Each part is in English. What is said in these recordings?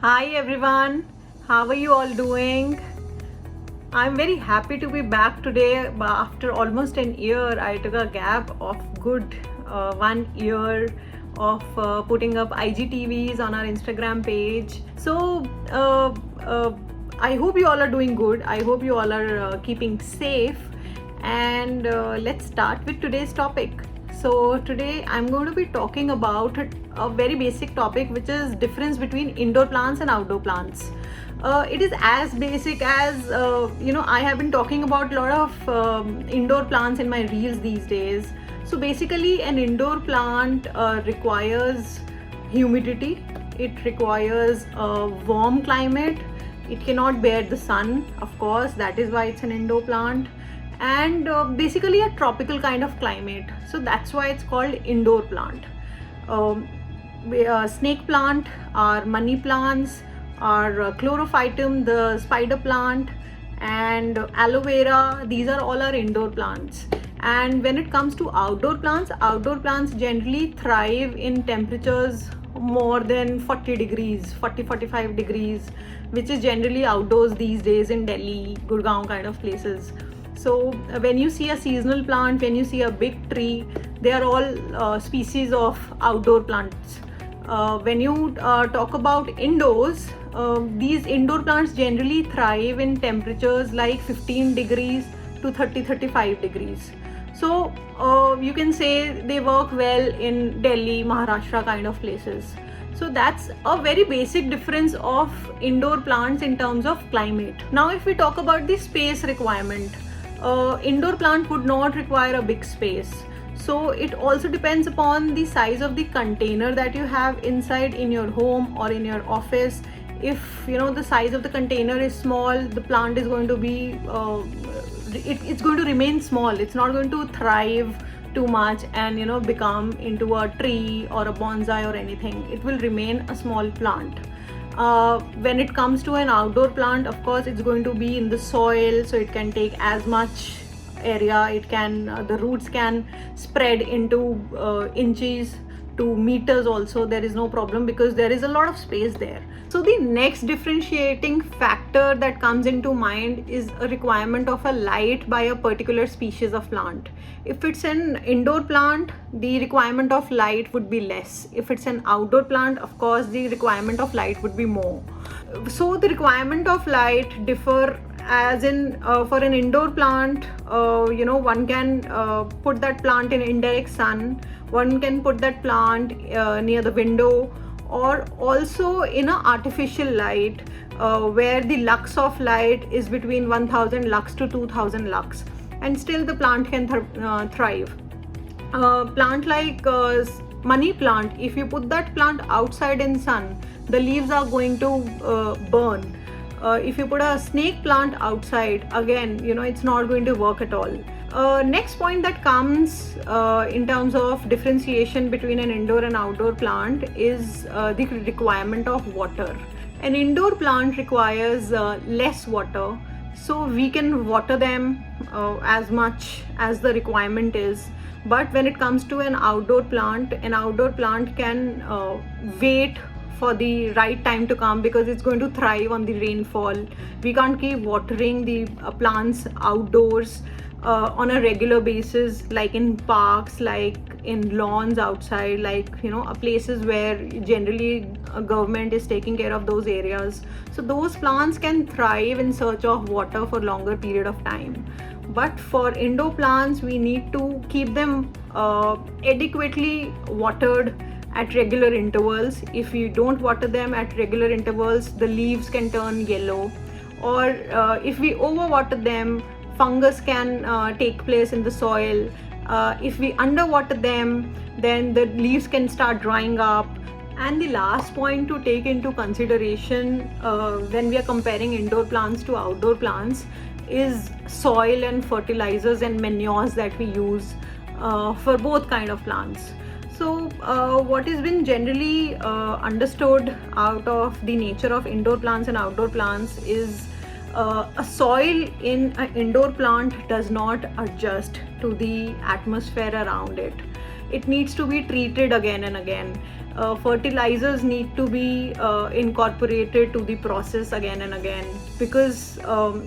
Hi everyone, how are you all doing? I'm very happy to be back today. After almost an year, I took a gap of good 1 year of putting up IGTVs on our Instagram page. I hope you all are doing good. I hope you all are keeping safe. And let's start with today's topic. So today I'm going to be talking about a very basic topic, which is difference between indoor plants and outdoor plants. It is as basic as I have been talking about a lot of indoor plants in my reels these days. So basically, an indoor plant requires humidity. It requires a warm climate. It cannot bear the sun, of course. That is why it's an indoor plant, and basically a tropical kind of climate. So that's why it's called indoor plant. Snake plant, our money plants, our chlorophytum, the spider plant, and aloe vera, these are all our indoor plants. And when it comes to outdoor plants generally thrive in temperatures more than 40 degrees, 45 degrees, which is generally outdoors these days in Delhi, Gurgaon kind of places. So when you see a seasonal plant, when you see a big tree, they are all species of outdoor plants. When you talk about indoors, these indoor plants generally thrive in temperatures like 15 degrees to 35 degrees. So you can say they work well in Delhi, Maharashtra kind of places. So that's a very basic difference of indoor plants in terms of climate. Now if we talk about the space requirement, indoor plant would not require a big space. So it also depends upon the size of the container that you have inside in your home or in your office. If the size of the container is small, the plant is going to be it's going to remain small. It's not going to thrive too much and become into a tree or a bonsai or anything. It will remain a small plant. When it comes to an outdoor plant, of course it's going to be in the soil, so it can take as much area. It can the roots can spread into inches to meters also. There is no problem because there is a lot of space there. So the next differentiating factor that comes into mind is a requirement of a light by a particular species of plant. If it's an indoor plant, the requirement of light would be less. If it's an outdoor plant, of course the requirement of light would be more. So the requirement of light differ, as in for an indoor plant, one can put that plant in indirect sun, one can put that plant near the window, or also in an artificial light where the lux of light is between 1000 lux to 2000 lux, and still the plant can thrive. Plant like money plant, if you put that plant outside in sun, the leaves are going to burn. If you put a snake plant outside, again it's not going to work at all. Next point that comes in terms of differentiation between an indoor and outdoor plant is the requirement of water. An indoor plant requires less water, so we can water them as much as the requirement is. But when it comes to an outdoor plant can wait for the right time to come, because it's going to thrive on the rainfall. We can't keep watering the plants outdoors on a regular basis, like in parks, like in lawns outside, like places where generally a government is taking care of those areas. So those plants can thrive in search of water for longer period of time. But for indoor plants, we need to keep them adequately watered at regular intervals. If you don't water them at regular intervals, the leaves can turn yellow, or if we overwater them, fungus can take place in the soil. If we underwater them, then the leaves can start drying up. And the last point to take into consideration when we are comparing indoor plants to outdoor plants is soil and fertilizers and manures that we use for both kind of plants. So what has been generally understood out of the nature of indoor plants and outdoor plants is a soil in an indoor plant does not adjust to the atmosphere around it. It needs to be treated again and again. fertilizers need to be incorporated to the process again and again, because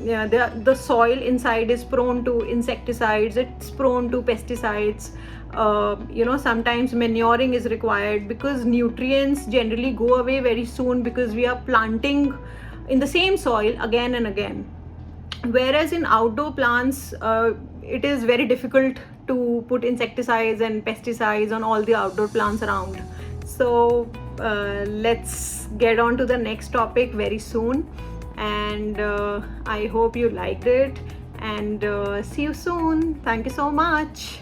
yeah, the soil inside is prone to insecticides, it's prone to pesticides. Sometimes manuring is required, because nutrients generally go away very soon because we are planting in the same soil again and again. Whereas in outdoor plants, it is very difficult to put insecticides and pesticides on all the outdoor plants around. So let's get on to the next topic very soon, and I hope you liked it, and see you soon. Thank you so much.